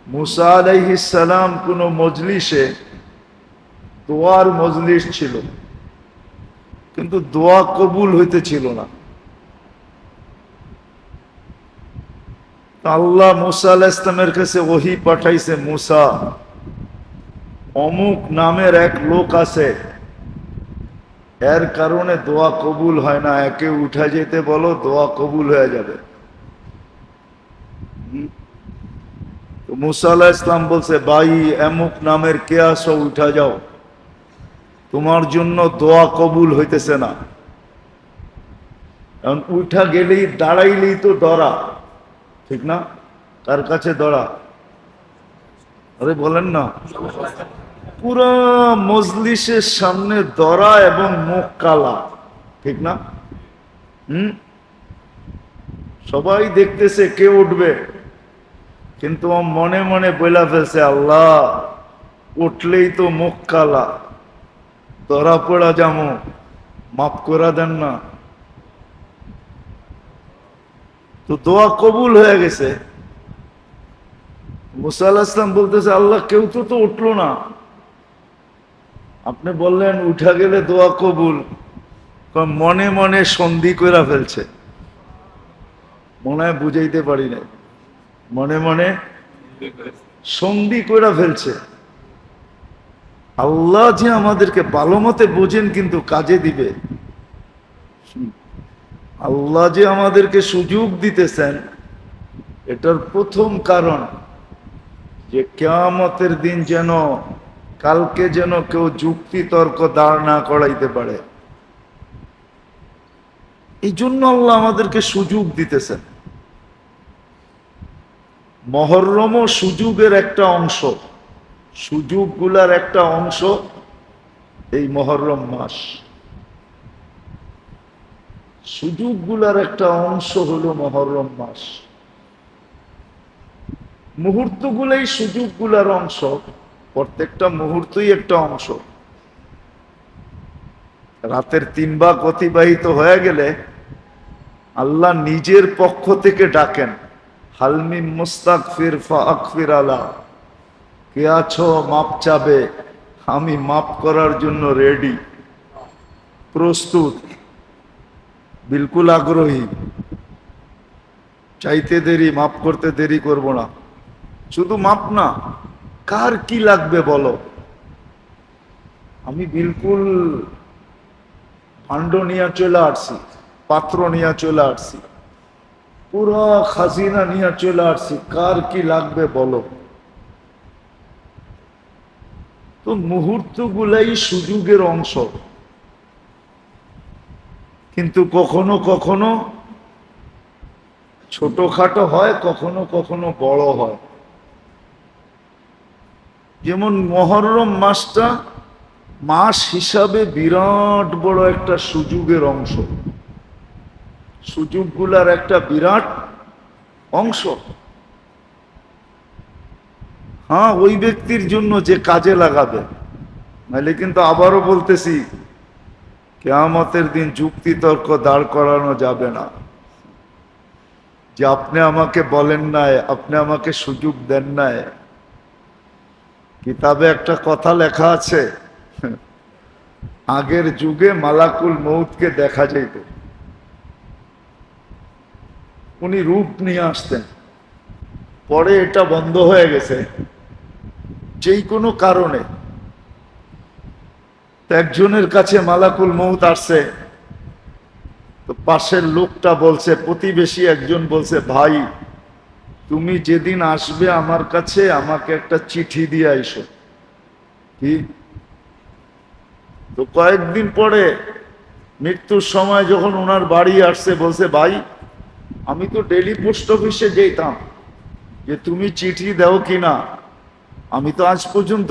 মুসা আলাইহিস সালাম কোন মজলিসে, দোয়ার মজলিস ছিল, কিন্তু দোয়া কবুল হইতেছিল না। আল্লাহ মুসা আলাইহিস সালামের কাছে ওহী পাঠাইছে, মুসা, অমুক নামের এক লোক আছে, এর কারণে দোয়া কবুল হয় না, একে উঠা যেতে বলো, দোয়া কবুল হয়ে যাবে। তো মুসা আলাইহিস সালাম বলছে, ভাই অমুক নামের কে আসো, উঠা যাও, তোমার জন্য দোয়া কবুল হইতেছে না। কারণ উঠা গেলেই, দাঁড়াইলেই তো দরা, ঠিক না? কার কাছে দরা? আরে বলেন না, পুরা মজলিসের সামনে দরা এবং মুখ কালা, ঠিক না? সবাই দেখতেছে কে উঠবে, কিন্তু ও মনে মনে বইলা ফেলছে, আল্লাহ উঠলেই তো মুখ কালা, ধরা পড়া যামো, মাফ করে দেন না। তো দোয়া কবুল হয়ে গেছে। মুসা আলাইহিস সালাম বলতেছে, আল্লাহ কেউ তো উঠলো না, আপনি বললেন উঠা গেলে দোয়া কবুল। মনে মনে সন্ধি কইরা ফেলছে, মনে হয় বুঝাইতে পারি না, মনে মনে সন্ধি কইরা ফেলছে। আল্লাহ যে আমাদেরকে ভালো মতে বোঝেন, কিন্তু কাজে দিবে। আল্লাহ যে আমাদেরকে সুযোগ দিতেছেন, এটার প্রথম কারণ যে কিয়ামতের দিন যেন, কালকে যেন কেউ যুক্তি তর্ক দাঁড় না করাইতে পারে। এই জন্য আল্লাহ আমাদেরকে সুযোগ দিতেছেন। মুহররমও সুযোগের একটা অংশ, সুযোগগুলার একটা অংশ এই মুহররম মাস। সুযোগগুলার একটা অংশ হলো মুহররম মাস। মুহূর্তগুলাই সুযোগগুলার অংশ, প্রত্যেকটা মুহূর্তই একটা অংশ। রাতের 3 ভাগ অতিবাহিত হয়ে গেলে আল্লাহ নিজের পক্ষ থেকে ডাকেন, হালমি মুস্তাগফির ফাগফির আলা, কে আছো মাপ চাবে, আমি মাপ করার জন্য রেডি, প্রস্তুত, বিলকুল আগ্রহী, চাইতে দেরি, মাপ করতে দেরি করব না। শুধু মাপ না, কার কি লাগবে বলো, আমি বিলকুল ভাণ্ড নিয়ে চলে আসছি, পাত্র নিয়ে চলে আসছি, পুরো খাজিনা নিয়ে চলে আসছি, কার কি লাগবে বলো। তো মুহূর্তগুলাই সুযোগের অংশ, কিন্তু কখনো কখনো ছোটখাটো হয়, কখনো কখনো বড় হয়। যেমন মুহররম মাসটা মাস হিসাবে বিরাট বড় একটা সুযোগের অংশ, সুযোগগুলার একটা বিরাট অংশ। হ্যাঁ, ওই ব্যক্তির জন্য যে কাজে লাগাবে। নাহলে কিন্তু আবারও বলতেছি, কিয়ামতের দিন যুক্তি তর্ক দাঁড় করানো যাবে না, যে আপনি আমাকে বলেন নাই, আপনি আমাকে সুযোগ দেন নাই। কিতাবে একটা কথা লেখা আছে, আগের যুগে মালাকুল মউতকে দেখা যেত, উনি রূপ নিয়ে আসতেন। পরে এটা বন্ধ হয়ে গেছে যেই কোনো কারণে। একজনের কাছে মালাকুল মউত আসছে, তো পাশের লোকটা বলছে, প্রতিবেশী একজন বলছে, ভাই তুমি যেদিন আসবে আমার কাছে, আমাকে একটা চিঠি দিয়ে আইসো। কি? তো কয়েকদিন পরে মৃত্যুর সময় যখন ওনার বাড়ি আসছে, বলছে, ভাই আমি তো ডেলি পোস্ট অফিসে যেতাম, যে তুমি চিঠি দাও কিনা, আমি তো আজ পর্যন্ত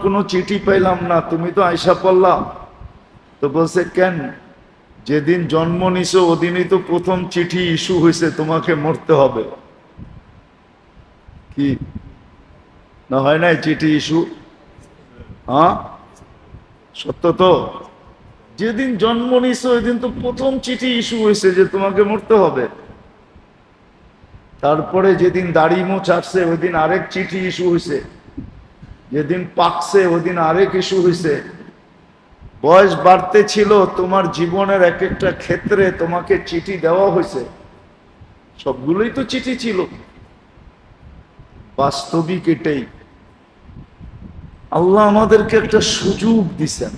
কোনো চিঠি পাইলাম না, তুমি তো আয়সা পড়লাম। তো বলছে, কেন? যেদিন জন্ম নিছো ওদিনই তো প্রথম চিঠি ইস্যু হয়েছে, তোমাকে মরতে হবে। কি না হয় নাই চিঠি ইস্যু? হ্যাঁ, সত্য তো। যেদিন জন্ম নিছো ওই দিন তো প্রথম চিঠি ইস্যু হয়েছে যে তোমাকে মরতে হবে। তারপরে যেদিন দাড়ি মোছ আসছে ওই দিন আরেক চিঠি ইস্যু হয়েছে, যেদিন পাকছে ওই দিন আরেক ইস্যু হয়েছে। বয়স বাড়তে ছিল, তোমার জীবনের এক একটা ক্ষেত্রে তোমাকে চিঠি দেওয়া হয়েছে, সবগুলোই তো চিঠি ছিল। বাস্তবিক এটাই, আল্লাহ আমাদেরকে একটা সুযোগ দিছেন।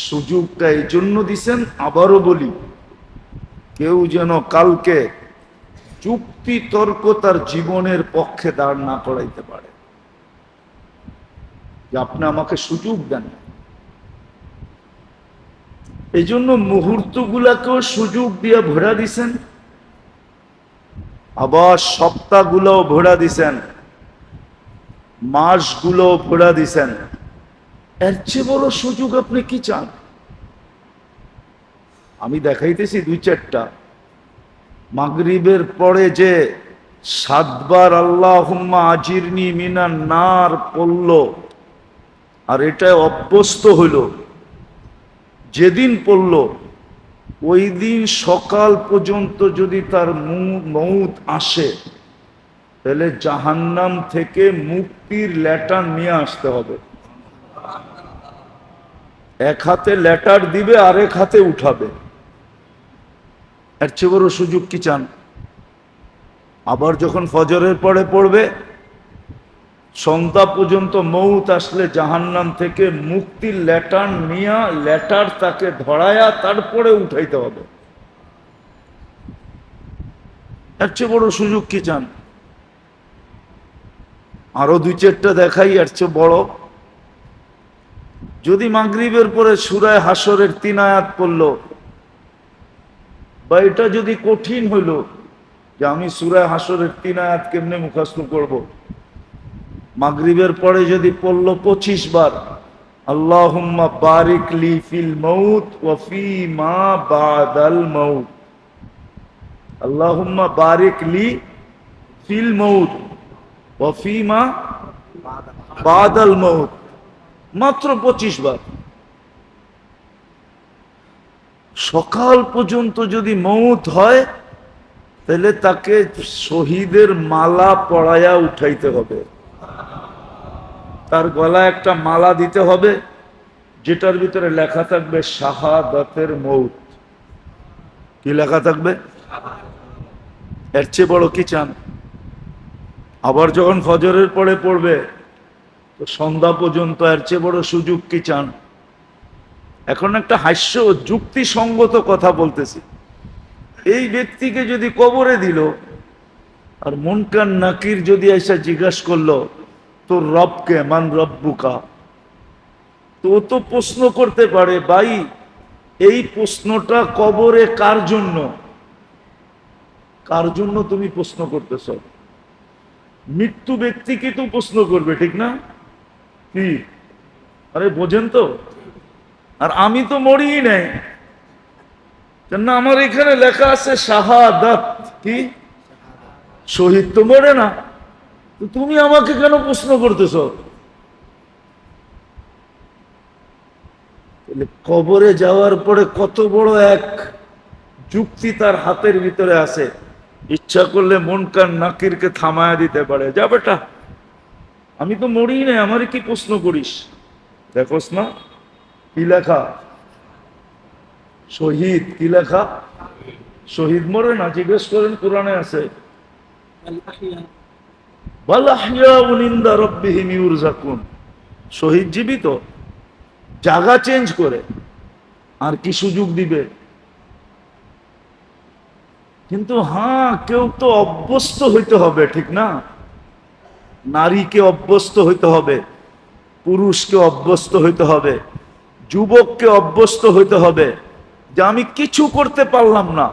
সুযোগটা এই জন্য দিছেন, আবারও বলি, কেউ যেন কালকে যুক্তি তর্ক তার জীবনের পক্ষে দাঁড় না করাইতে পারে, যে আপনি আমাকে সুযোগ দেন। এই জন্য মুহূর্তগুলাকেও সুযোগ দিয়ে ভরা দিছেন, আবার সপ্তাহগুলোও ভরা দিছেন, মাসগুলোও ভরা দিছেন। এর চেয়ে বড় সুযোগ আপনি কি চান? আমি দেখাইতেছি দুই চারটা। মাগরিবের পরে যে 7 বার আল্লাহুম্মা আজিরনি মিনান নার পড়ল, আর এটা অভ্যস্ত হইল, যেদিন পড়ল ওই দিন সকাল পর্যন্ত যদি তার মউত আসে, তাহলে জাহান্নাম থেকে মুক্তির লেটার নিয়ে আসতে হবে। এক হাতে লেটার দিবে, আরেক হাতে উঠাবে। এর চেয়ে বড় সুযোগ কি চান? আবার যখন ফজরের পরে পড়বে, সন্ধ্যা পর্যন্ত মউত আসলে জাহান্নাম থেকে মুক্তির লেটার নিয়া, লেটার তাকে ধরায়া তারপরে উঠাইতে হবে। এর চেয়ে বড় সুযোগ কি চান? আরো দুই চারটা দেখাই এর চেয়ে বড়। যদি মাগরিবের পরে সূরা হাসরের 3 আয়াত পড়ল, বা এটা যদি কঠিন হইল যে আমি সূরা হাসরের 3 আয়াত কেমনে মুখস্থ করব, মাগরিবের পরে যদি পড়ল 25 বার আল্লাহুম্মা বারিক লি ফিল মাউত ওয়া ফি মা বাদাল মাউত, আল্লাহুম্মা বারিক লি ফিল মাউত ওয়া ফি মা বাদাল মাউত, মাত্র 25 বার। সকাল পর্যন্ত যদি মউত হয়, তাহলে তাকে শহীদের মালা পরায়া উঠাইতে হবে। তার গলায় একটা মালা দিতে হবে, যেটার ভিতরে লেখা থাকবে শাহাদাতের মউত। কি লেখা থাকবে? এর চেয়ে বড় কি চান? আবার যখন ফজরের পরে পড়বে, তো সন্ধ্যা পর্যন্ত, এর চেয়ে বড় সুযোগ কি চান? এখন একটা হাস্য যুক্তিসঙ্গত কথা বলতেছি। এই ব্যক্তিকে যদি কবরে দিল, আর মুনকার নাকির যদি এসে জিজ্ঞাসা করলো তোর রবকে, মান রব্বুকা, তো তো প্রশ্ন করতে পারে, ভাই এই প্রশ্নটা কবরে কার জন্য? কার জন্য তুমি প্রশ্ন করতেছ? মৃত্যু ব্যক্তিকে তো প্রশ্ন করবে, ঠিক না? কি আরে বোঝেন তো? আর আমি তো মরিই নাই, কেন আমার এখানে লেখা আছে শাহাদাত। কি শহীদ তো মরে না, তো তুমি আমাকে কেন প্রশ্ন করতেছ? কবরে যাওয়ার পরে কত বড় এক যুক্তি তার হাতের ভিতরে আছে। ইচ্ছা করলে মুনকার নাকিরকে থামায়া দিতে পারে, যা বেটা আমি তো মরিই নাই, আমার কি প্রশ্ন করিস? দেখোস না কি লেখা? শহীদ। কি লেখা? শহীদ মরে না, জিজ্ঞেস করেন, কোরআনে আছে শহীদ জীবিত, জায়গা চেঞ্জ করে আর কি সুযোগ দিবে? কিন্তু হ্যাঁ, কেউ তো অভ্যস্ত হইতে হবে, ঠিক না? নারীকে অভ্যস্ত হইতে হবে, পুরুষকে অভ্যস্ত হইতে হবে, যুবককে অভ্যস্ত হইতে হবে যে আমি কিছু করতে পারলাম না।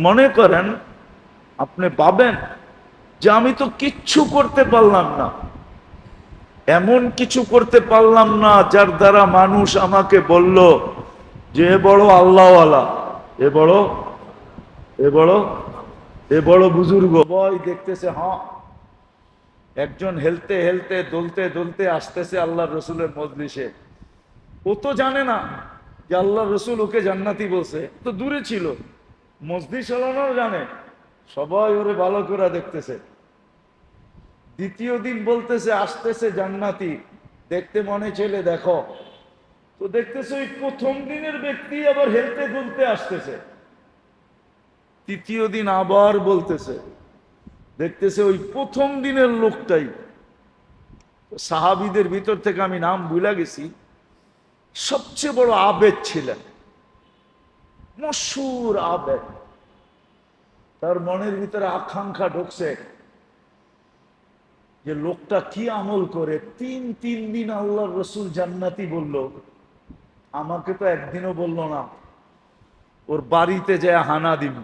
মনে করেন আপনি পাবেন যে আমি তো কিচ্ছু করতে পারলাম না, এমন কিছু করতে পারলাম না যার দ্বারা মানুষ আমাকে বলল যে এ বড় আল্লাহওয়ালা, এ বড় এ বড় এ বড় বুজুর্গ। বই দেখতেছে, হ্যাঁ একজন হেলতে হেলতে দলতে দলতে আসতেছে আল্লাহ রসুলের মজলিসে। ও তো জানে না যে আল্লাহ রসুল ওকে জান্নাতি বলছে, তো দূরে ছিল। মজলিস চালানোও জানে, সবাই ওরে ভালো করে দেখতেছে। দ্বিতীয় দিন বলতেছে আসতেছে জান্নাতি, দেখতে মনে ছেলে দেখো, তো দেখতেছে ওই প্রথম দিনের ব্যক্তি আবার হেলতে দুলতে আসতেছে। তৃতীয় দিন আবার বলতেছে, দেখতেছে ওই প্রথম দিনের লোকটাই। সাহাবীদের ভিতর থেকে আমি নাম ভুলে গেছি, সবচেয়ে বড় আবেদ ছিলেন, মশহুর আবেদ। তার মনের ভিতরে আকাঙ্ক্ষা ঢুকছে যে লোকটা কি আমল করে, তিন দিন আল্লাহর রসুল জান্নাতি বলল, আমাকে তো একদিনও বলল না। ওর বাড়িতে যায় হানা দিব,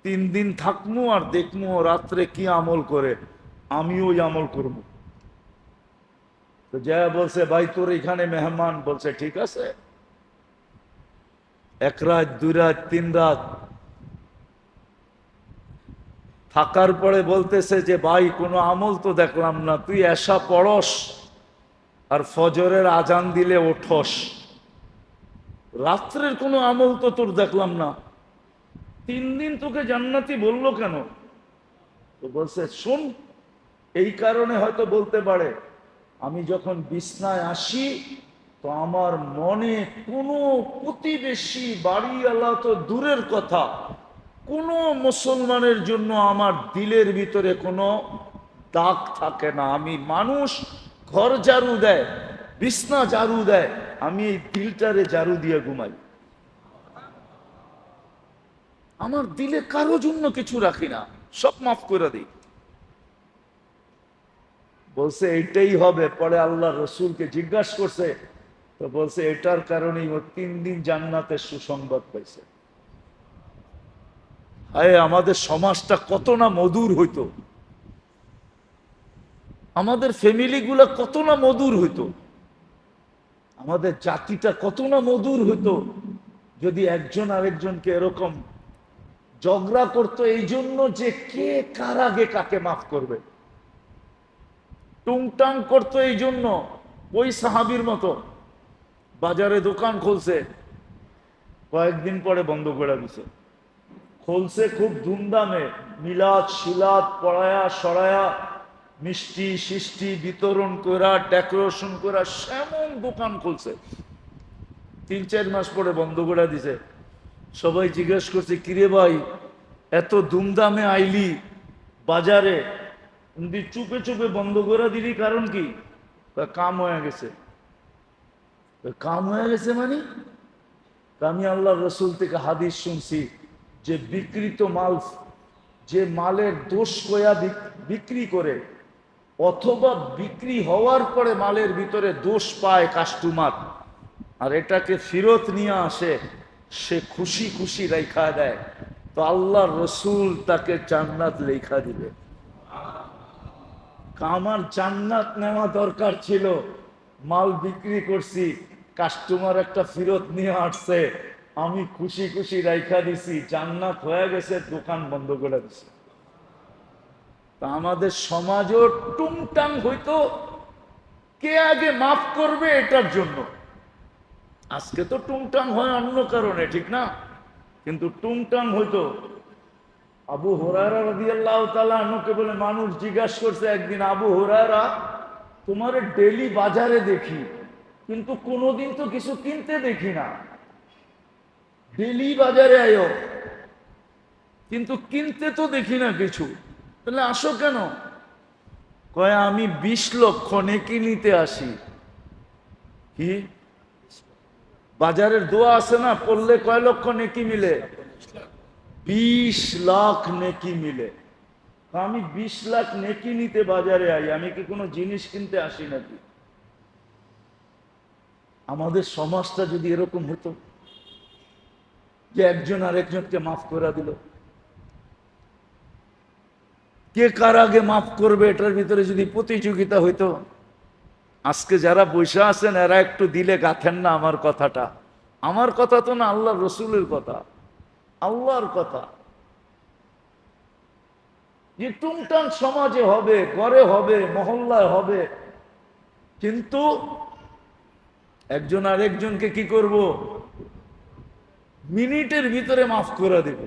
3 দিন থাকমু আর দেখমু ও রাত্রে কি আমল করে, আমি ওই আমল করব। তো যা বলছে, ভাই তোর এখানে মেহমান, বলছে ঠিক আছে। 1 রাত 2 রাত 3 রাত থাকার পরে বলতেছে যে ভাই কোনো আমল তো দেখলাম না, তুই এশা পড়স আর ফজরের আজান দিলে ওঠস, রাত্রের কোনো আমল তো তোর দেখলাম না, 3 দিন তোকে জান্নাতি বললো কেন? তো বলছে শুন, এই কারণে হয়তো বলতে পারে, আমি যখন বিছনায় আসি তো আমার মনে কোনো প্রতিবেশী বাড়িওয়ালা তো দূরের কথা, কোনো মুসলমানের জন্য আমার দিলের ভিতরে কোনো দাগ থাকে না। আমি মানুষ ঘর ঝাড়ু দেয়, বিছনা ঝাড়ু দেয়, আমি এই দিলটারে ঝাড়ু দিয়ে ঘুমাই। আমার দিলে কারো জন্য কিছু রাখি না, সব মাফ করে দিই। বলছে এটাই হবে। পরে আল্লাহ রসুলকে জিজ্ঞাসা করছে, তো বলছে এটার কারণেই ও 3 দিন জান্নাতের সুসংবাদ পাইছে। আরে আমাদের সমাজটা কত না মধুর হইতো, আমাদের ফ্যামিলি গুলা কত না মধুর হইতো, আমাদের জাতিটা কত না মধুর হইতো, যদি একজন আরেকজনকে এরকম ঝগড়া করতো এই জন্য যে কে কার আগে কাকে মাফ করবে, টুংটাং করতো এই জন্য। ওই সাহাবীর মতো বাজারে দোকান খুলছে, কয়েকদিন পরে বন্ধ করে দিছে। খুলছে খুব ধুমধামে, মিলাদ শিলাদ পড়ায়া সরায়া, মিষ্টি সিষ্টি বিতরণ করা, ডেকোরেশন করা, সেমন দোকান খুলছে। 3-4 মাস পরে বন্ধ করে দিছে। সবাই জিজ্ঞেস করছে, কিরে ভাই এত ধুমধামে আইলি বাজারে, চুপে চুপে বন্ধ করে দিলি, কারণ কি? কাম হয়ে গেছে। কাম হয়ে গেছে মানে? আমি আল্লাহ রসুল থেকে হাদিস শুনছি যে বিকৃত মাল, যে মালের দোষ কয়া বিক্রি করে, অথবা বিক্রি হওয়ার পরে মালের ভিতরে দোষ পায় কাস্টমার, আর এটাকে ফেরত নিয়ে আসে, সে খুশি খুশি লেখা দেয়, তো আল্লাহ রসুল তাকে জান্নাত লেখা দিবে। আমার জান্নাত নেওয়া দরকার ছিল, মাল বিক্রি করছি, কাস্টমার একটা ফেরত নিয়ে আসছে, আমি খুশি খুশি রাইখা দিছি, জান্নাত হয়ে গেছে, দোকান বন্ধ করে দিছি। তা আমাদের সমাজও টুংটাং হইতো কে আগে মাফ করবে এটার জন্য। আজকে তো টুংটাং হয় অন্য কারণে, ঠিক না? কিন্তু টুংটাং হইতো। আবু হুরায়রা রাদিয়াল্লাহু তাআলা আনহুকে বলে মানুষ জিজ্ঞাসা করছে একদিন, আবু হুরায়রা তোমারে ডেলি বাজারে দেখি, কিন্তু কোনোদিন তো কিছু কিনতে দেখি না, ডেলি বাজারে আয়ো কিন্তু কিনতে তো দেখি না কিছু, তাহলে আসো কেন? কয় আমি 20 লক্ষ নেকি নিতে আসি। কি বাজারের দোয়া আছে না, পড়লে কয় লক্ষ নেকি মিলে? 20 লাখ নেকি মিলে। আমি 20 লাখ নেকি নিতে বাজারে আই, আমি কি কোনো জিনিস কিনতে আসি নাকি? আমাদের সমাজটা যদি এরকম হতো যে একজন আরেকজনকে মাফ করে দিল, কে কার আগে মাফ করবে এটার ভিতরে যদি প্রতিযোগিতা হইতো। আজকে যারা বসে আছেন এরা একটু দিলে গাথেন না আমার কথাটা, আমার কথা তো না, আল্লাহ রসুলের কথা, আল্লাহর কথা। যে টুংটাং সমাজে হবে, ঘরে হবে, মহল্লায় হবে, কিন্তু একজন আরেকজনকে কি করব? মিনিটের ভিতরে মাফ করে দেব।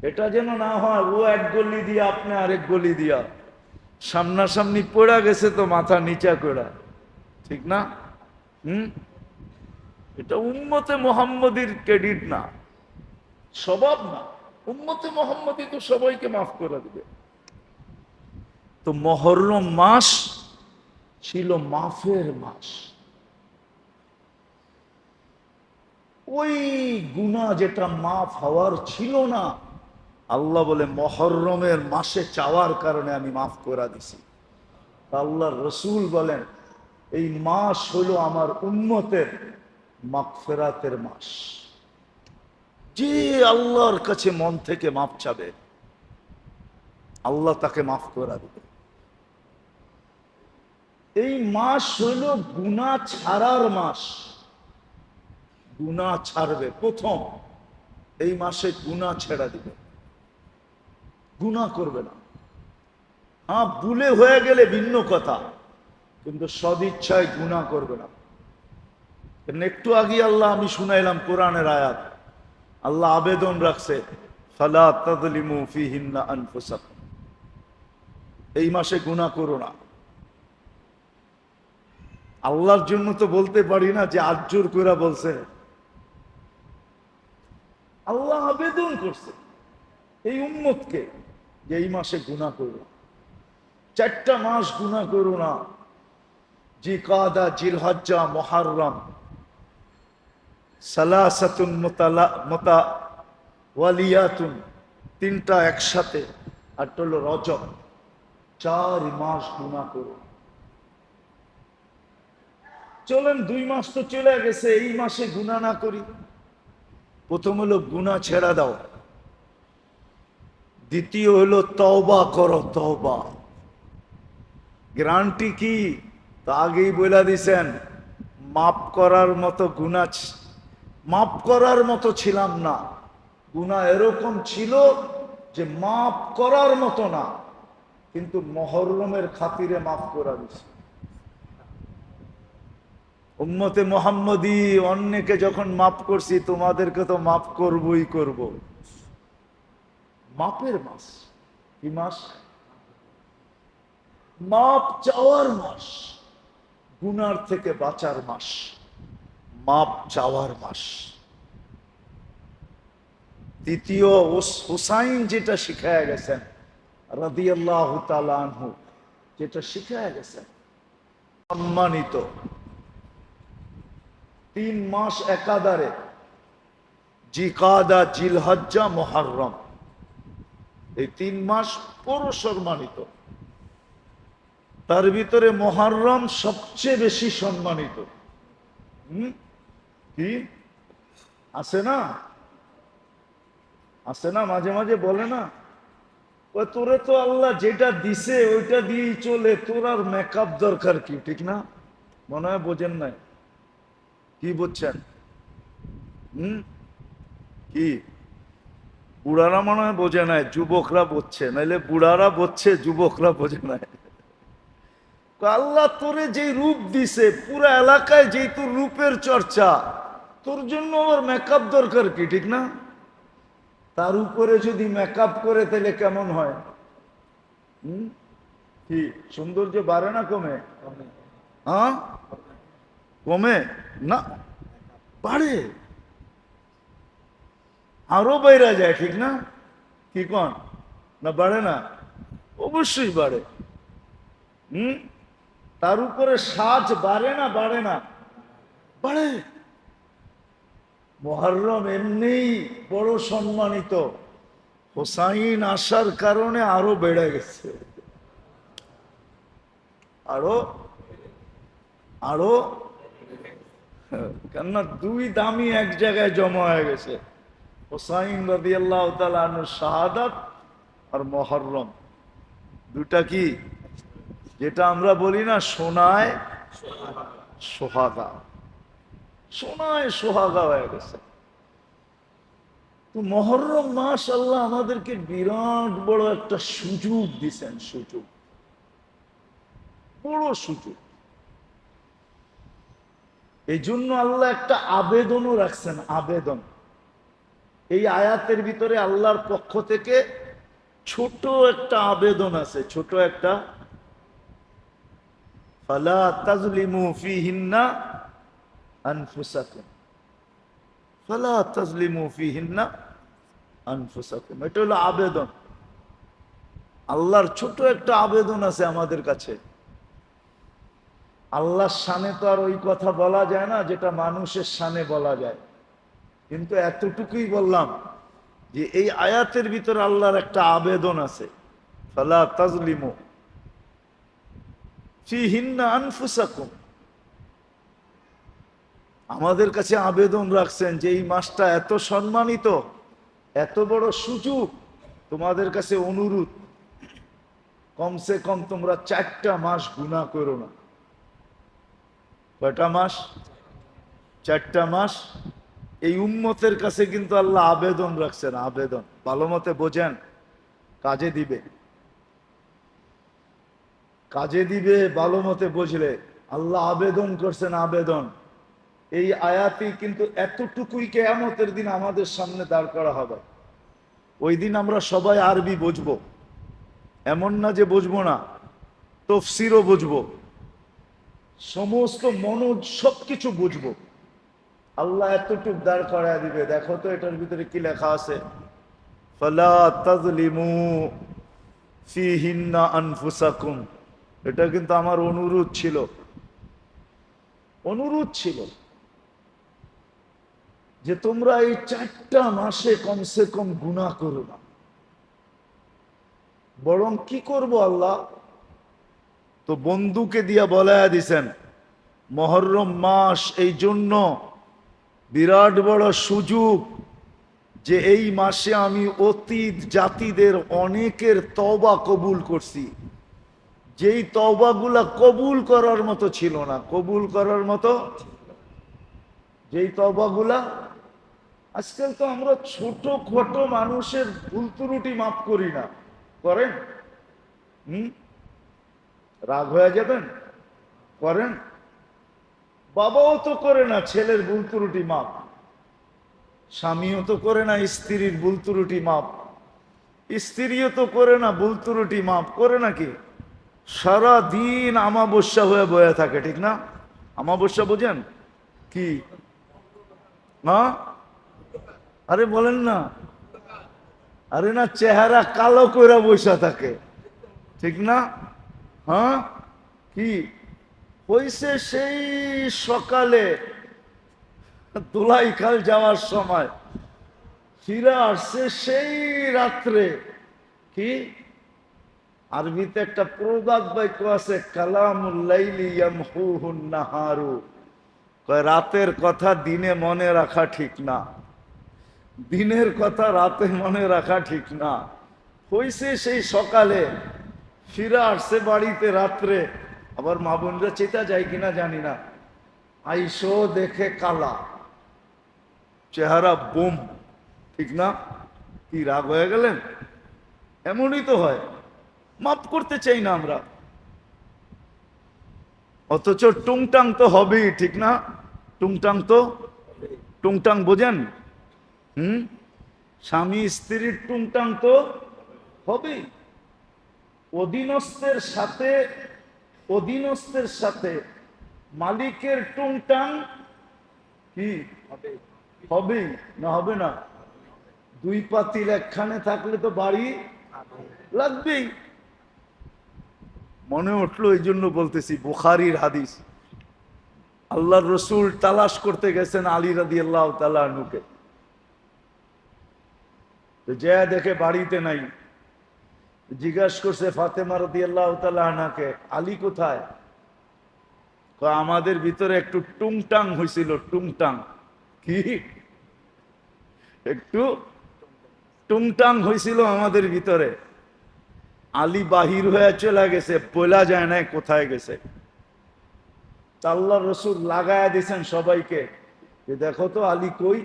এটা যেন না হয় ও এক গলি দিয়া আপনি আরেক গলি দিয়া, সামনাসামনি পড়া গেছে তো মাথা নিচা করা, ঠিক না? হুম, এটা উম্মতে মোহাম্মদীর ক্রেডিট না, স্বভাব না। উম্মতে মোহাম্মদী তো সবাইকে মাফ করে দিবে। তো মুহররম মাস ছিল মাফের মাস। ওই গুনাহ যেটা মাফ হওয়ার ছিল না, আল্লাহ বলে মুহররমের মাসে চাওয়ার কারণে আমি মাফ করে দিছি। আল্লাহর রসুল বলেন এই মাস হলো আমার উম্মতের মাগফিরাতের মাস। যে আল্লাহর কাছে মন থেকে মাফ চাবে, আল্লাহ তাকে মাফ করে দিবে। এই মাস হইল গুনাহ ছাড়ার মাস। গুনাহ ছাড়বে প্রথম, এই মাসে গুনাহ ছেড়ে দিবে, গুনাহ করবে না। হ্যাঁ, ভুলে হয়ে গেলে ভিন্ন কথা, কিন্তু সদিচ্ছায় গুনাহ করবে না। একটু আগে আল্লাহ আমি শুনাইলাম কোরআনের আয়াত, আল্লাহ আবেদন রাখছে ফালা তাযলিমু ফীহিন্না আনফুসাকুম, এই মাসে গুনাহ করো না। আল্লাহর জন্য তো বলতে পারি না যে আজ্জোর করে বলছে, আল্লাহ আবেদন করছে এই উম্মতকে যে এই মাসে গুনাহ করো। 4টা মাস গুনাহ করো না, জিকাদা, জিলহজ্জা, মুহররম, সালাসাতুন মুতাওয়ালিয়াতুন, 3টা একসাথে, আর হলো রজব। 4 মাস গুনাহ করো। চলেন 2 মাস তো চলে গেছে, এই মাসে গুনাহ না করি। প্রথম হলো গুনাহ ছেড়ে দাও, দ্বিতীয় হলো তওবা করো, তওবা। গ্যারান্টি কি? তা আগেই বলে দিছেন, মাফ করার মতো গুনাহ, মাফ করার মতো ছিলাম না। গুনাহ এরকম ছিল যে মাফ করার মতো না, কিন্তু মুহররমের খাতিরে মাফ করা দিছে। উম্মতে মুহাম্মদী অন্যকে যখন মাফ করছি, তোমাদেরকে তো মাফ করবই করব। মাপের মাস। কি মাস? মাপ চাওয়ার মাস, গুনার থেকে বাঁচার মাস, মাপ চাওয়ার মাস। তৃতীয় হুসাইন যেটা শিখায়া গেছেন রাদিয়াল্লাহু তাআলা আনহু, যেটা শিখায়া গেছেন, সম্মানিত 3 মাস একাধারে, জিকাদা, জিলহজ্জা, মুহররম, এই 3 মাস বড় সম্মানিত। তার ভিতরে মুহররম সবচেয়ে বেশি সম্মানিত। কি আছে না? আছে না? মাঝে মাঝে বলে না, তোরে তো আল্লাহ যেটা দিছে ওইটা দিয়েই চলে, তোর আর মেকআপ দরকার কি? ঠিক না? মনে হয় বোঝেন নাই। কি বুঝছেন? কি বুড়ারা মনে হয় বোঝে নাই, যুবকরা বুঝছে, নাইলে বুড়ারা বুঝছে, যুবকরা বোঝে নাই। আল্লাহ তোরে যে রূপ দিছে, পুরা এলাকায় যেই তোর রূপের চর্চা, তোর জন্য আবার মেকআপ দরকার কি? ঠিক না? তার উপরে যদি মেকআপ করে তাহলে কেমন হয়? কি সৌন্দর্য বাড়ে না কমে? হ্যাঁ, কমে না, বাড়ে, আরো বাইরা যায়। ঠিক না? কি কন? না বাড়ে না? অবশ্যই বাড়ে। তার উপরে সাজ বাড়ে না? বাড়ে না? বাড়ে। মুহররম এমনিই বড় সম্মানিত, হোসাইন আসার কারণে আরো বেড়ে গেছে, আরো আরো কেননা 2 দামি এক জায়গায় জমা হয়ে গেছে, হোসাইন রাদিয়াল্লাহু তাআলা আনহু শাহাদাত আর মুহররম। 2টা কি, যেটা আমরা বলি না সোনায় সোহাগা, সোনায় সোহাগা হয়ে গেছে। তো মুহররম মাস আল্লাহ আমাদেরকে বিরাট বড় একটা সুযোগ দিছেন, সুযোগ, বড় সুযোগ। এই জন্য আল্লাহ একটা আবেদনও রাখছেন, আবেদন। এই আয়াতের ভিতরে আল্লাহর পক্ষ থেকে ছোট একটা আবেদন আছে, ছোট একটা, ফালা তাজলিমু ফিহিন্না আনফুসাকুম, ফালা তাজলিমু ফিহিন্না আনফুসাকুম। এটা হলো আবেদন। আল্লাহর ছোট একটা আবেদন আছে আমাদের কাছে। আল্লাহর শানে তো আর ওই কথা বলা যায় না যেটা মানুষের শানে বলা যায়, কিন্তু এতটুকুই বললাম যে এই আয়াতের ভিতরে আল্লাহর একটা আবেদন আছে, ফালা তাজলিমু ফিহিন্না আনফুসাকুম। আমাদের কাছে আবেদন রাখছেন যে এই মাসটা এত সম্মানিত, এত বড় সুযোগ, তোমাদের কাছে অনুরোধ, কমসে কম তোমরা 4টা মাস গুনাহ করো না। কয়টা মাস? 4টা মাস। এই উম্মতের কাছে কিন্তু আল্লাহ আবেদন রাখছেন, আবেদন। ভালো মতে বোঝেন, কাজে দিবে, কাজে দিবে ভালো মতে বুঝলে। আল্লাহ আবেদন করছেন, আবেদন। এই আয়াতি কিন্তু এতটুকুই কিয়ামতের দিন আমাদের সামনে দাঁড় করা হবে। ওই দিন আমরা সবাই আরবি বুঝবো, এমন না যে বুঝবো না, তফসিরও বুঝবো, সমস্ত মনোজ সবকিছু বুঝবো। আল্লাহ এতটুক দাঁড় করায় দিবে। দেখো তো এটার ভিতরে কি লেখা আছে, ফালা তাজলিমু ফিহিন্না আনফুসাকুম। এটা কিন্তু আমার অনুরোধ ছিল, অনুরোধ ছিল যে তোমরা এই 4টা মাসে কমসে কম গুনাহ করো না। বরং কি করব আল্লাহ, তো বন্ধুকে দিয়া বলায়া দিছেন মুহররম মাস এই জন্য বিরাট বড় সুযোগ যে এই মাসে আমি অতীত জাতিদের অনেকের তওবা কবুল করছি, যেই তওবাগুলা কবুল করার মতো ছিল না, কবুল করার মতো যেই তওবাগুলা, আজকাল তো আমরা ছোটখাটো মানুষের ভুল ত্রুটি মাফ করি না, করেন? রাগ হয়ে যাবেন? করেন? বাবাও তো করে না ছেলের ভুল ত্রুটি মাপ, স্বামীও তো করে না স্ত্রীর ভুল ত্রুটি মাপ, স্ত্রীও তো করে না ভুল ত্রুটি মাপ, করে নাকি? সারা দিন আমাবস্যা হয়ে বয়ে থাকে, ঠিক না? আমাবস্যা বোঝেন কি? না, আরে বলেন না, আরে না, চেহারা কালো কইরা বসে থাকে, ঠিক না? হ্যাঁ, কি হইছে? সেই সকালে দোলাইখাল যাওয়ার সময় ফিরে আসছে সেই রাত্রে। কি আরবিতে একটা প্রবাদ বাক্য আছে, কালামুল লাইলি ইয়ামহুহুন নাহারু, কয় রাতের কথা দিনে মনে রাখা ঠিক না, দিনের কথা রাতে মনে রাখা ঠিক না। হইছে সেই সকালে, ফিরে আসছে বাড়িতে রাত্রে। আবার মা বোনরা চেতা যায় কিনা জানি না, আইসো দেখে কালা, চেহারা বোম, ঠিক না? কি রাগ হয়ে গেলেন? এমনই তো হয়, মাফ করতে চাই না আমরা, অথচ টুংটাং তো হবেই, ঠিক না? টুংটাং তো, টুংটাং বোঝেন? স্বামী স্ত্রীর টুংটাং তো হবেই। অধীনস্থের সাথে, অধীনস্থের সাথে মালিকের টুংটাং কি হবেই, না হবে না? দুই পাতিল একখানে থাকলে তো বাড়ি লাগবেই। মনে উঠলো এই জন্য বলতেছি, বুখারীর হাদিস, আল্লাহর রসুল তালাশ করতে গেছেন আলী রাদিয়াল্লাহু তাআলা আনহুকে, তো যা দেখে বাড়িতে নাই, জিজ্ঞাসা করছে ফাতেমা রাদিয়াল্লাহু তাআলা আনহাকে, আলী কোথায়? আমাদের ভিতরে একটু টুংটাং হয়েছিল, টুংটাং। কি একটু টুংটাং হয়েছিল আমাদের ভিতরে। আলী বাহির হয়ে চলে গেছে, বলা যায় না কোথায় গেছে। আল্লাহর রাসূল লাগায়া দিয়েছেন সবাইকে যে দেখো তো আলী কই,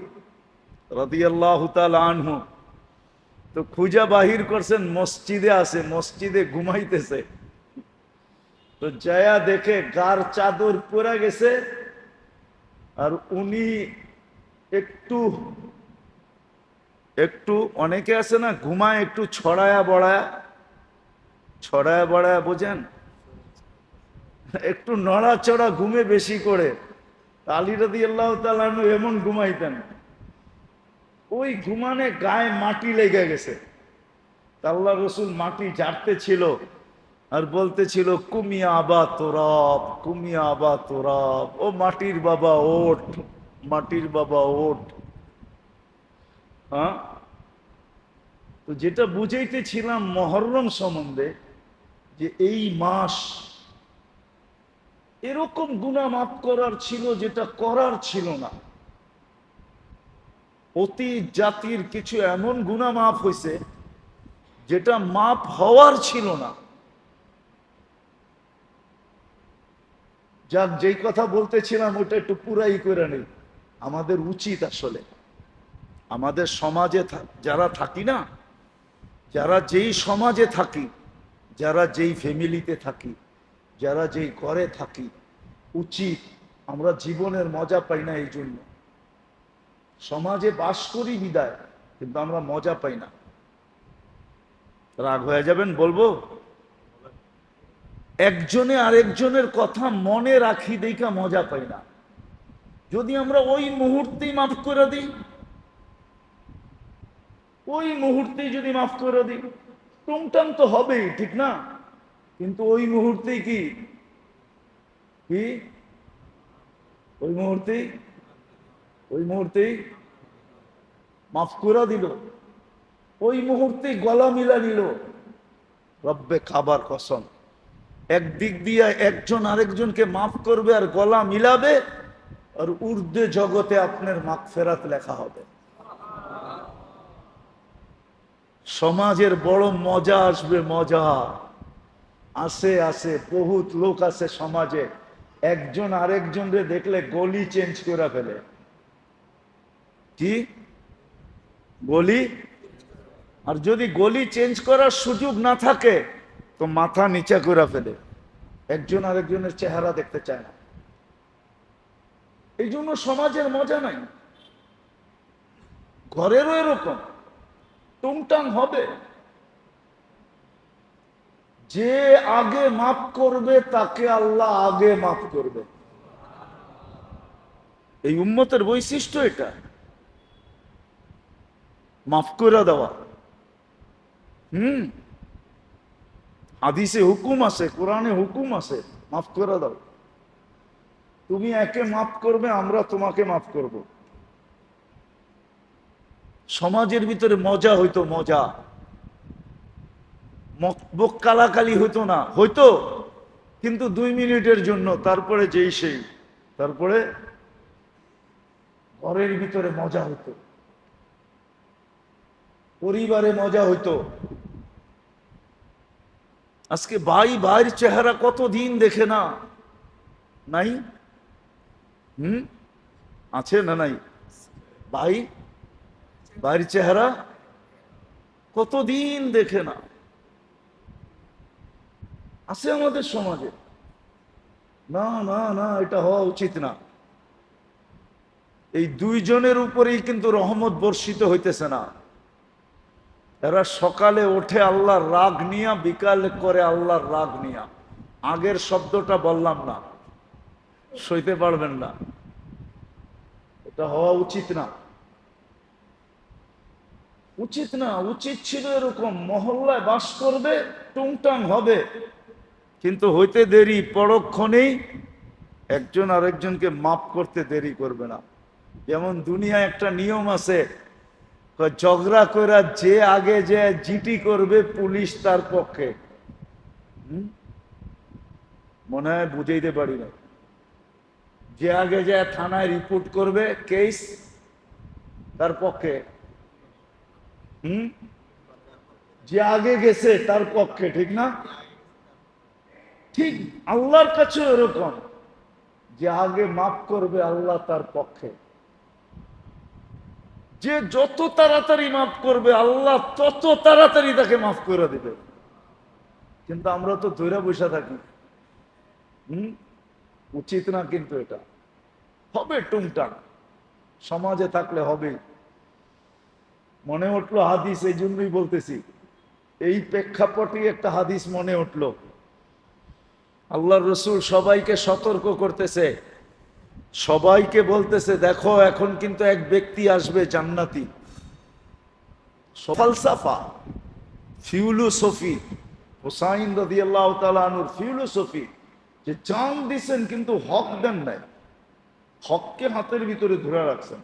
রাদিয়াল্লাহু তাআলা আনহু। তো খুঁজা বাহির করছেন, মসজিদে আছে, মসজিদে ঘুমাইতেছে। তো জায়া দেখে গার চাদর পরে গেছে, আর উনি একটু একটু অনেকে আছে না ঘুমায় একটু ছড়ায়া বড়ায়া, ছড়ায়া বড়ায়া বোঝেন, একটু নড়াচড়া ঘুমে বেশি করে। আলী রাদিয়াল্লাহু তাআলা আনহু এমন ঘুমাইতেন, ওই ঘুমানে গায়ে মাটি লেগে গেছে। আল্লাহ রসুল মাটি ঝাড়তে ছিল আর বলতেছিল কুমিয়া আবা তোরাব, কুমিয়া আবা তোরাব, ও মাটির বাবা ওঠ, মাটির বাবা ওঠ। হ্যাঁ, তো যেটা বুঝাইতেছিলাম মহররম সম্বন্ধে, যে এই মাস এরকম গুনাহ মাফ করার ছিল যেটা করার ছিল না। অতীত জাতির কিছু এমন গুনাহ মাফ হয়েছে যেটা মাফ হওয়ার ছিল না। যাক, যেই কথা বলতেছিলাম ওটা একটু পুরাই করে নেই। আমাদের উচিত আসলে আমাদের সমাজে যারা থাকি না, যারা যেই সমাজে থাকি, যারা যেই ফ্যামিলিতে থাকি, যারা যেই ঘরে থাকি, উচিত আমরা জীবনের মজা পাই না এই জন্য। সমাজে বাস করি বিদায়, কিন্তু আমরা মজা পাই না। রাগ হয়ে যাবেন বলবো, একজনে আরেকজনের কথা মনে রাখি দেখা মজা পাই না। যদি আমরা ওই মুহূর্তেই মাফ করে দিই, ওই মুহূর্তেই যদি মাফ করে দিই, টুংটাং তো হবেই, ঠিক না? কিন্তু ওই মুহূর্তেই কি কি ওই মুহূর্তেই, ওই মুহূর্তেই মাফ করে দিল, ওই মুহূর্তেই গলা মিলা নিল। রব্বে খাবার কসম, একদিক দিয়ে একজন আরেকজনকে মাফ করবে আর গলা মিলাবে, আর উর্দে জগতে আপনার মাগফিরাত লেখা হবে। সমাজের বড় মজা আসবে, মজা আছে। আছে বহুত লোক আছে সমাজে, একজন আরেকজনকে দেখলে গলি চেঞ্জ করে ফেলে। কি গলি? আর যদি গলি চেঞ্জ করার সুযোগ না থাকে তো মাথা নিচা করে ফেলে, একজন আরেকজনের চেহারা দেখতে চায় না। এই জন্য সমাজের মজা নাই। ঘরেরও এরকম টুংটাং হবে। যে আগে মাফ করবে তাকে আল্লাহ আগে মাফ করবে। এই উম্মতের বৈশিষ্ট্য এটা, মাফ করে দেওয়া। হাদিসে হুকুম আছে, কোরআনে হুকুম আছে, মাফ করে দাও। তুমি একে মাফ করবে, আমরা তোমাকে মাফ করব। সমাজের ভিতরে মজা হইতো, মজা। বক কালাকালি হইতো না, হইতো কিন্তু 2 মিনিটের জন্য, তারপরে যেই সেই। তারপরে ঘরের ভিতরে মজা হইতো, পরিবারে মজা হইতো। আজকে ভাই ভাইয়ের চেহারা কতদিন দেখে না, নাই? আছে না নাই? ভাই ভাইয়ের চেহারা কতদিন দেখে না, আছে আমাদের সমাজে। না না না, এটা হওয়া উচিত না। এই দুইজনের উপরেই কিন্তু রহমত বর্ষিত হইতেছে না। এরা সকালে ওঠে আল্লাহর রাগ নিয়া, বিকালে করে আল্লাহর রাগ নিয়া। আগের শব্দটা বললাম না, সইতে পারবেন না। এটা হওয়া উচিত না, উচিত না। উচিত ছিল এরকম, মহল্লায় বাস করবে, টুংটাং হবে, কিন্তু হইতে দেরি, পরক্ষণেই একজন আরেকজনকে মাফ করতে দেরি করবে না। যেমন দুনিয়ায় একটা নিয়ম আছে, ঝগড়া করে যে আগে যে জিটি করবে পুলিশ তার পক্ষে। মনে হয় বুঝাইতে পারি না। যে আগে যে থানায় রিপোর্ট করবে কেস তার পক্ষে, যে আগে গেছে তার পক্ষে, ঠিক না? ঠিক আল্লাহর কাছে এরকম, যে আগে মাফ করবে আল্লাহ তার পক্ষে। যে যত তাড়াতাড়ি মাফ করবে আল্লাহ তত তাড়াতাড়ি তাকে মাফ করে দিবে। কিন্তু আমরা তো ধৈর্য বসে থাকি। উচিত না, কিন্তু এটা হবে টুংটাং, সমাজে থাকলে হবে। মনে উঠলো হাদিস, এই জন্যই বলতেছি, এই প্রেক্ষাপটে একটা হাদিস মনে উঠলো। আল্লাহর রসুল সবাইকে সতর্ক করতেছে, সবাইকে বলতেছে, দেখো এখন কিন্তু এক ব্যক্তি আসবে জান্নাতি, ফালসাফা, ফিলোসফি, হুসাইন রাদিয়াল্লাহু তাআলা আনহুর ফিলোসফি, যে জান দিছেন কিন্তু হক দেন নাই, হককে হাতের ভিতরে ধরে রাখছেন,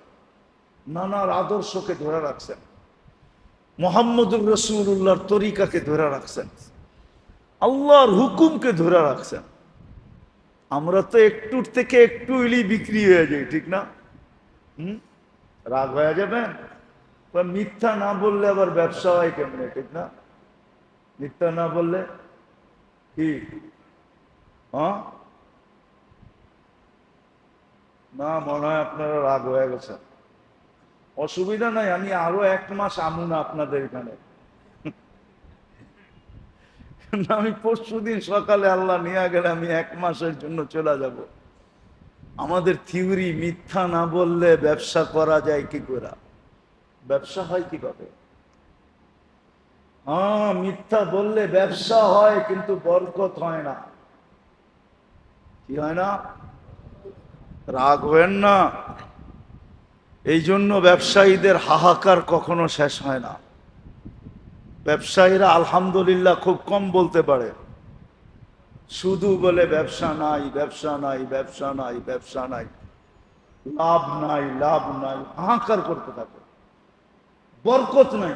নানার আদর্শকে ধরে রাখছেন, মুহাম্মদুর রাসূলুল্লাহর তরিকাকে ধরে রাখছেন, আল্লাহর হুকুমকে ধরে রাখছেন। আমরা তো একটুর থেকে একটু ইলি বিক্রি হয়ে যাই, ঠিক না? রাগ হয়ে যাবেন? মিথ্যা না বললে আবার ব্যবসা হয় কেমনে, ঠিক না? মিথ্যা না বললে কি? হ্যাঁ, না, মনে হয় আপনারা রাগ হয়ে গেছে। অসুবিধা নাই, আমি আরো 1 মাস আমু না আপনাদের এখানে। আমি পরশুদিন সকালে আল্লাহ নিয়ে গেলে আমি 1 মাসের জন্য চলে যাব। আমাদের থিওরি, মিথ্যা না বললে ব্যবসা করা যায় কি করে? ব্যবসা হয় কিভাবে? হ্যাঁ, মিথ্যা বললে ব্যবসা হয়, কিন্তু বরকত হয় না। কি হয় না? রাগ হবেন না। এই জন্য ব্যবসায়ীদের হাহাকার কখনো শেষ হয় না। ব্যবসায়ীরা আলহামদুলিল্লাহ খুব কম বলতে পারে, শুধু বলে ব্যবসা নাই, ব্যবসা নাই, ব্যবসা নাই, ব্যবসা নাই, লাভ নাই, লাভ নাই, হাহাকার করতে থাকে, বরকত নাই।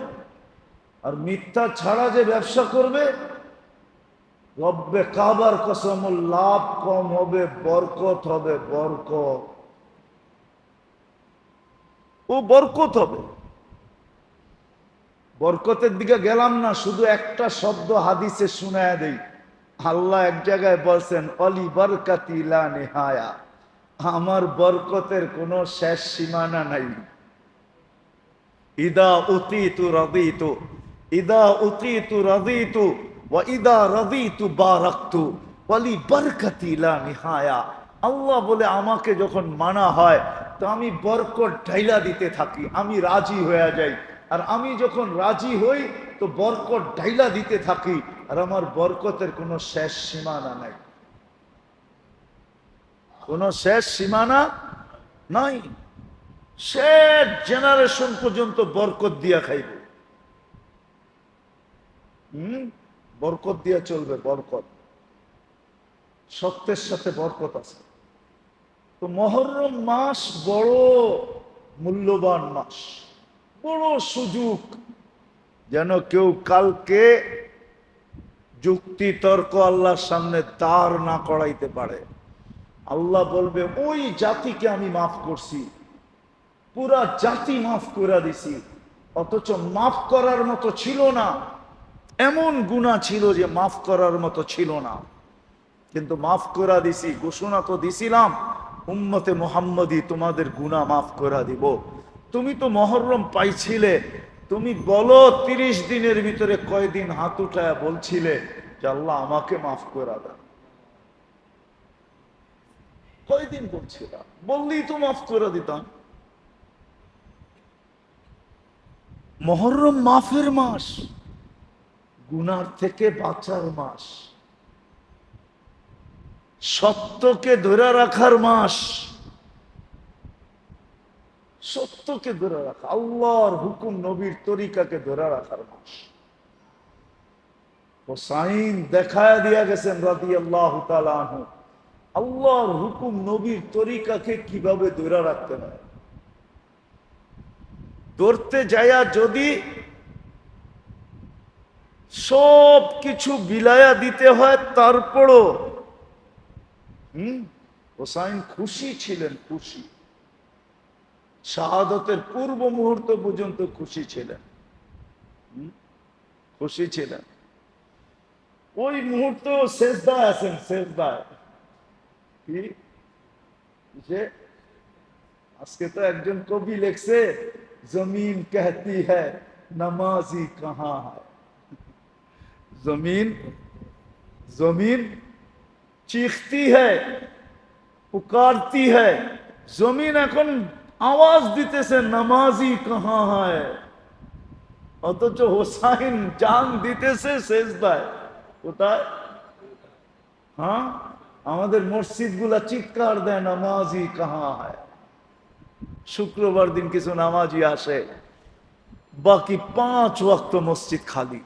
আর মিথ্যা ছাড়া যে ব্যবসা করবে, রব্বে কাবার কসম, লাভ কম হবে, বরকত হবে, বরকত, ও বরকত হবে। বরকতের দিকে গেলাম না, শুধু একটা শব্দ হাদিসে শুনায়া দেই। আল্লাহ এক জায়গায় বলছেন, অলি বরকতি লা নেহায়া, আমার বরকতের কোনো শেষ সীমানা নাই। ইদা উতিতু রাদিতু, ইদা উতিতু রাদিতু ওয়া ইদা রাদিতু বারাকতু ওয়ালি বরকতি লা নিহায়া। আল্লাহ বলে, আমাকে যখন মানা হয় তো আমি বরকত ঢাইলা দিতে থাকি, আমি রাজি হয়ে যাই। আর আমি যখন রাজি হই তো বরকত ঢাইলা দিতে থাকি, আর আমার বরকতের কোনো শেষ সীমানা নাই, কোনো শেষ সীমানা নাই। শেষ জেনারেশন পর্যন্ত বরকত দিয়া খাইব। বরকত দিয়া চলবে, বরকত, সত্যের সাথে বরকত আছে। তো মুহররম মাস বড় মূল্যবান মাস, বড় সুযোগ, যেন কেউ কালকে যুক্তি তর্ক আল্লাহর সামনে দাঁড় না করাইতে পারে। আল্লাহ বলবে, ওই জাতিকে আমি মাফ করছি, পুরা জাতি মাফ করে দিছি, অথচ মাফ করার মতো ছিল না, এমন গুনাহ ছিল যে মাফ করার মতো ছিল না, কিন্তু মাফ করে দিছি। ঘোষণা তো দিছিলাম, উম্মতে মুহাম্মদী তোমাদের গুনাহ মাফ করে দিব। তুমি তো মুহররম পাইছিলে, তুমি বলো 30 দিনের ভিতরে কয়দিন হাত উঠায়া বলছিলে যে আল্লাহ আমাকে মাফ করে দেন? কয়দিন বলছিলাম? বললেই তো মাফ করে দিতাম। মুহররম মাফের মাস, গুনার থেকে বাঁচার মাস, সত্যকে ধরে রাখার মাস, সত্যকে ধরে রাখা, আল্লাহর হুকুম নবীর তরিকাকে ধরে রাখার মাস। হোসাইন দেখায় দিয়া গেছেন রাদিয়াল্লাহু তাআলা আনহু, আল্লাহর হুকুম নবীর তরিকাকে কিভাবে ধরে রাখতে হয়। ধরতে যায়া যদি সব কিছু বিলায়া দিতে হয়, তারপরও হোসাইন খুশি ছিলেন, খুশি, শাহাদতের পূর্ব মুহূর্ত পর্যন্ত খুশি ছিলেন, খুশি ছিলেন। ওই মুহূর্তে সেজদায় আছেন, সেজদায়। কি যে আজকে তো একজন কবি লেখছে, জমিন कहती है नमाजी कहां है। जमीन, जमीन चीखती है, पुकारती है, जमीन এখন আওয়াজ দিতেছে, নামাজি কাহা হয়, অথচ হোসাইন জান দিতেছে সেজদায়। কোথায়? হ্যাঁ, আমাদের মসজিদ গুলা চিৎকার দেয় নামাজি কাহা হয়। শুক্রবার দিন কিছু নামাজি আসে, বাকি 5 ওয়াক্ত মসজিদ খালি।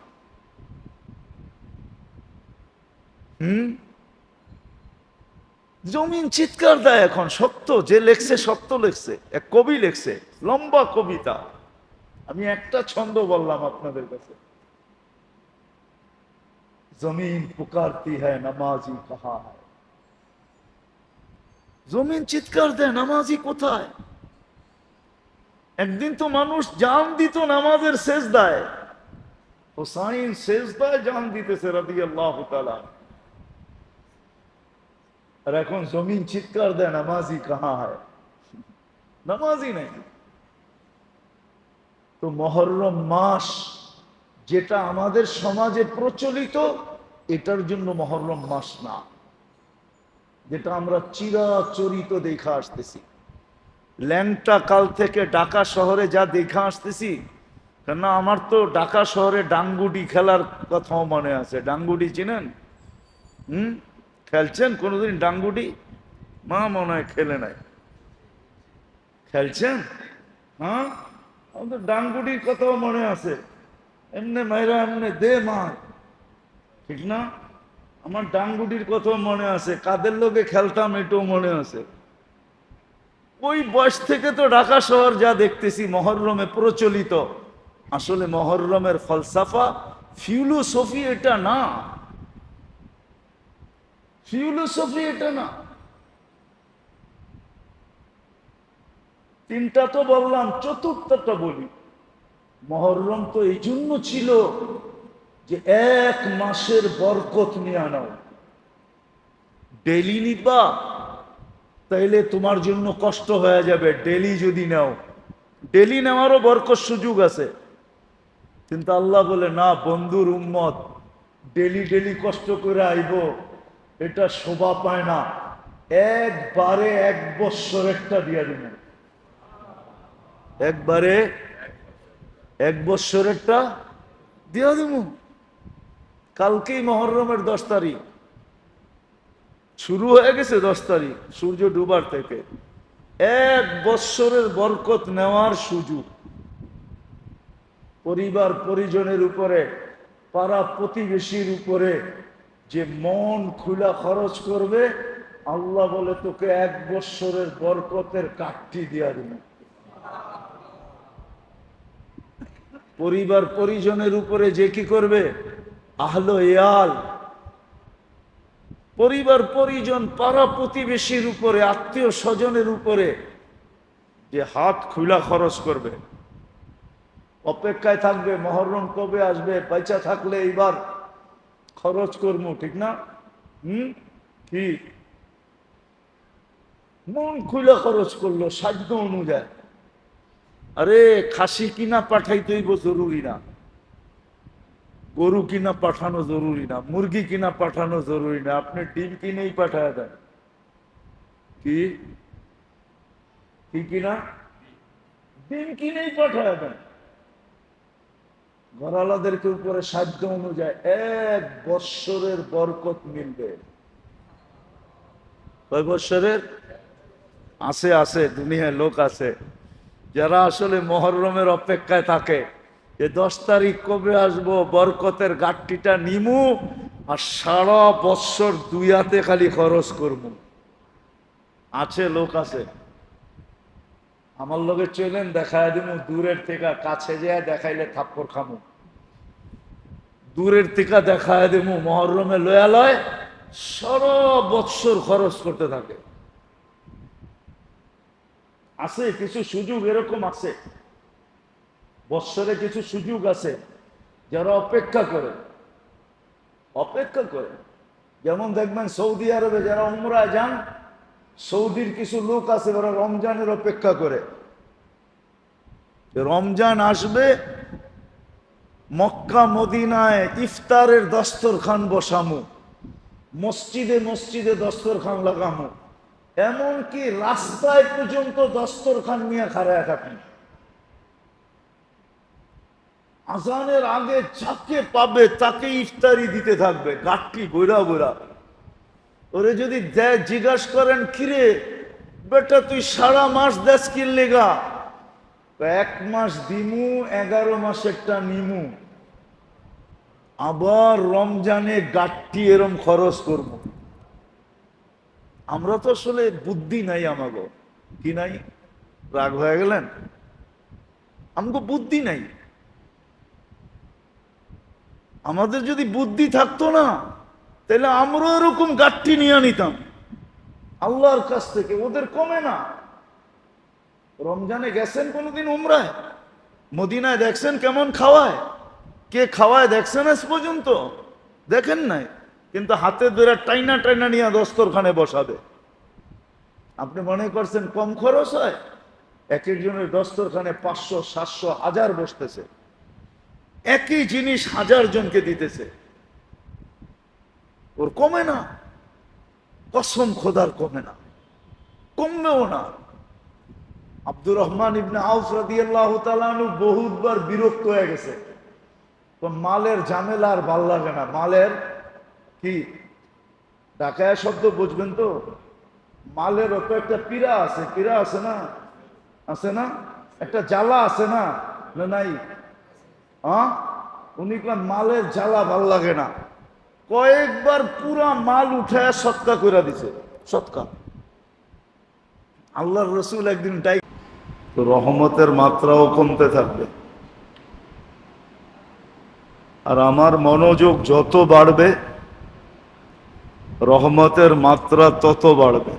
জমিন চিৎকার দেয় এখন। সত্য যে লেখছে, সত্য লেখছে, এক কবি লেখছে লম্বা কবিতা। আমি একটা ছন্দ বললাম আপনাদের কাছে। জমিন পুকারতি হ্যায় নামাজি কাহা হ্যায়। জমিন চিৎকার দেয় নামাজি কোথায়। একদিন তো মানুষ জান দিত নামাজের সেজদায়। হোসাইন সেজদায় জান দিতেছে রাদিয়াল্লাহু তাআলা। আর এখন জমিন চিৎকার দেয় নামাজি কাহা হয়, নামাজি নেই। তো মহররম মাস যেটা আমাদের সমাজে প্রচলিত, এটার জন্য মহররম মাস না, যেটা আমরা চিরাচরিত দেখা আসতেছি। ল্যাংটা কাল থেকে ঢাকা শহরে যা দেখা আসতেছি, কেননা আমার তো ঢাকা শহরে ডাঙ্গুডি খেলার কথাও মনে আছে। ডাঙ্গুডি চিনেন? খেলছেন কোনোদিন ডাঙ্গুডি? মা মনে হয় খেলে নাই। খেলছেন? হ্যাঁ, আমাদের ডাঙ্গুডির কথাও মনে আছে। এমনি মাইরা এমনি দে মা, ঠিক না? আমার ডাঙ্গুডির কথাও মনে আছে। কাদের লোকে খেলতাম এটাও মনে আছে। ওই বয়স থেকে তো ঢাকা শহর যা দেখতেছি মহররমে প্রচলিত, আসলে মহররমের ফলসাফা ফিলোসফি এটা না। ফিলোসফি এটা না। 3টা তো বললাম, চতুর্থটা বলি। মহররম তো এই জন্য ছিল যে 1 মাসের বরকত নিয়ে আনাও। ডেলি নিবা তাইলে তোমার জন্য কষ্ট হয়ে যাবে। ডেলি যদি নাও, ডেলি নেওয়ারও বরকত সুযোগ আছে, কিন্তু আল্লাহ বলে না, বন্ধুর উম্মত ডেলি ডেলি কষ্ট করে আইব, এটা শোভা পায় না। একবারে 1 বৎসরেরটা দিয়া দিব। একবারে 1 বৎসরেরটা দিয়া দিব। কালকেই মহররমের 10 তারিখ শুরু হয়ে গেছে। 10 তারিখ সূর্য ডুবার থেকে 1 বৎসরের বরকত নেওয়ার সুযোগ। পরিবার পরিজনের উপরে, পাড়া প্রতিবেশীর উপরে যে মন খুলা খরচ করবে, আল্লাহ বলে তোকে 1 বৎসরের বরকতের কাঠটি দিয়া দিন। পরিবার পরিজনের উপরে যে কি করবে, আহলো ইয়াল, পরিবার পরিজন, পাড়া প্রতিবেশীর উপরে, আত্মীয় স্বজনের উপরে যে হাত খুলা খরচ করবে, অপেক্ষায় থাকবে মহররম কবে আসবে, পয়সা থাকলে এইবার খরচ করবো, ঠিক না? কি মন খুলে খরচ করলো সাধ্য অনুযায়ী। আরে খাসি কিনা পাঠাইতে হইব জরুরি না, গরু কিনা পাঠানো জরুরি না, মুরগি কিনা পাঠানো জরুরি না, আপনি ডিম কিনেই পাঠায় দেন। কি কি কিনা? ডিম কিনেই পাঠায় দেন। ঘরালাদেরকে উপরে সাধ্য অনুযায়ী 1 বৎসরের বরকত মিলবে। কয় বৎসরের? আছে আছে, দুনিয়ায় লোক আছে যারা আসলে মহররমের অপেক্ষায় থাকে যে 10 তারিখ কবে আসবো, বরকতের গাঠটিটা নিমু, আর সারা বৎসর 2 হাতে খালি খরচ করবো। আছে, লোক আছে। আমার লোকে চলেন, দেখায় দিমু দূরের থেকে, কাছে যায় দেখাইলে থাপ্পড় খামু। দূরের থেকে দেখায় দিমু মহররমে লয়া লয়, সারা বৎসর খরচ করতে থাকে। আছে কিছু সুযোগ, এরকম আছে বৎসরে কিছু সুযোগ আছে যারা অপেক্ষা করে, অপেক্ষা করে। যেমন দেখবেন সৌদি আরবে যারা উমরায় যান, সৌদির কিছু লোক আছে ওরা রমজানের অপেক্ষা করে। রমজান আসবে, মক্কা মদিনায় ইফতারের দস্তরখান বসামু, মসজিদে মসজিদে দস্তরখান লাগামু, এমনকি রাস্তায় পর্যন্ত দস্তরখান নিয়ে খাড়ায় থাকেন। আজানের আগে যাকে পাবে তাকে ইফতারি দিতে থাকবে, গাঠটি বইরা বইরা। ওরে যদি জিজ্ঞাস করেন, কিরে বেটা তুই সারা মাস দেশ কিনলে গা? 1 মাস দিমু, 11 মাসেরটা নিমু, আবার রমজানে গাঠটি এরম খরচ করব। আমরা তো আসলে বুদ্ধি নাই আমাগো, কি নাই? রাগ হয়ে গেলেন? আমাকে বুদ্ধি নাই। আমাদের যদি বুদ্ধি থাকতো না, তাহলে আমরা এরকম গাঠটি নিয়ে নিতাম আল্লাহর কাছ থেকে। ওদের কমে না। রমজানে গেছেন কোনোদিন উমরায়? মদিনায় দেখছেন কেমন খাওয়ায়? কে খাওয়ায় দেখছেন আজ পর্যন্ত? দেখেন নাই। কিন্তু হাতে ধরে টাইনা টাইনা নিয়ে দস্তরখানে বসাবে। আপনি মনে করছেন কম খরচ হয়? এক একজনের দস্তরখানে 500, 700, 1000 বসতেছে। একই জিনিস 1000 জনকে দিতেছে। ওর কমে না, কসম খোদার কমে না, কমবেও না। আব্দুর রহমান ইবনে আউফ রাদিয়াল্লাহু তাআলা আনহু বহুতবার বিরক্ত হয়ে গেছে। তো মালের ঝামেলা আর ভাল লাগে না। মালের কি ঢাকায় শব্দ বুঝবেন তো? মালের তো একটা পীড়া আছে, পীড়া আছে না? আছে না? একটা জ্বালা আছে না? না নাই? হ্যাঁ, উনি মালের জ্বালা ভাল লাগে না। কয়েকবার পুরা মাল উঠায় সৎকা করে দিছে। সৎকা। আল্লাহর রসুল একদিন তো রহমতের মাত্রাও কমতে থাকবে। আর আমার মনোযোগ যত বাড়বে, রহমতের মাত্রা তত বাড়বে।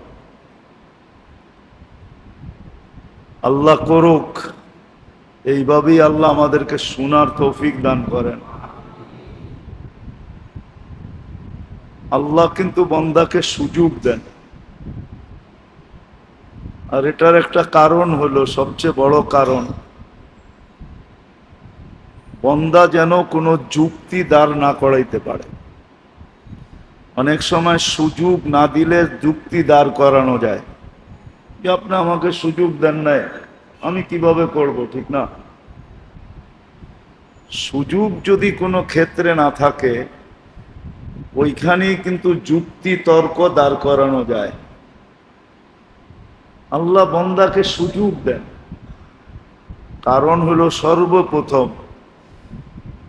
আল্লাহ করুক এইভাবেই আল্লাহ আমাদেরকে শোনার তৌফিক দান করেন। আল্লাহ কিন্তু বান্দাকে সুযোগ দেন। আর এটার একটা কারণ হলো, সবচেয়ে বড় কারণ, বান্দা যেন কোনো যুক্তি দাঁড় না করাইতে পারে। অনেক সময় সুযোগ না দিলে যুক্তি দাঁড় করানো যায়, যে আপনি আমাকে সুযোগ দেন নাই, আমি কিভাবে করব, ঠিক না? সুযোগ যদি কোনো ক্ষেত্রে না থাকে, ওইখানেই কিন্তু যুক্তি তর্ক দাঁড় করানো যায়। আল্লাহ বান্দাকে সুযোগ দেন, কারণ হলো সর্বপ্রথম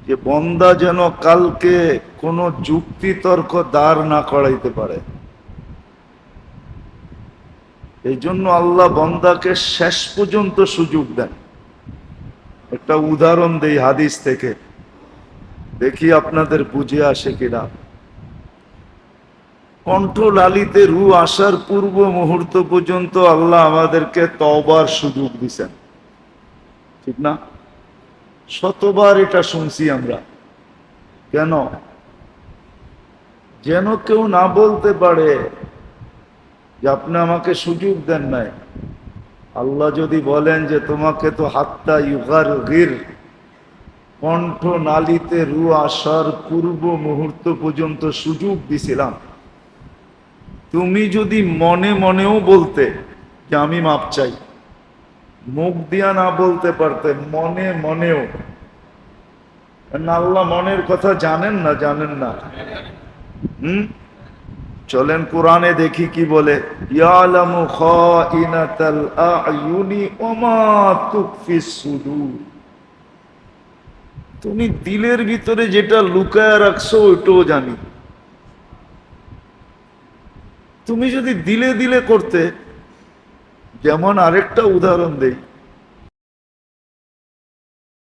যে বান্দা যেন কালকে কোনো যুক্তি তর্ক দাঁড় না করাইতে পারে। এই জন্য আল্লাহ বান্দাকে শেষ পর্যন্ত সুযোগ দেন। একটা উদাহরণ দেই হাদিস থেকে, দেখি আপনাদের বুঝে আসে কিনা। কণ্ঠলালিতে রু আসার পূর্ব মুহূর্ত পর্যন্ত আল্লাহ আমাদেরকে তওবার সুযোগ দিছেন, ঠিক না? শতবার এটা শুনছি আমরা। কেন? যেন কেউ না বলতে পারে যে আপনি আমাকে সুযোগ দেন নাই। আল্লাহ যদি বলেন যে তোমাকে তো হাত্তা ইউগারগির, কণ্ঠ নালীতে রু আসার পূর্ব মুহূর্ত পর্যন্ত সুযোগ দিছিলাম, তুমি যদি মনে মনেও বলতে যে আমি মাপ চাই, মুখ দিয়া না বলতে পারতে, মনে মনেও। আল্লাহ মনের কথা জানেন না? জানেন না? চলেন কোরআনে দেখি কি বলে। ইয়ালামু খাইনাতাল আয়ুনি ওয়া মা তুখফিস সুদূর। তুমি দিলের ভিতরে যেটা লুকায় রাখছো ওইটাও জানি। তুমি যদি দিলে দিলে করতে, যেমন আরেকটা উদাহরণ দেই,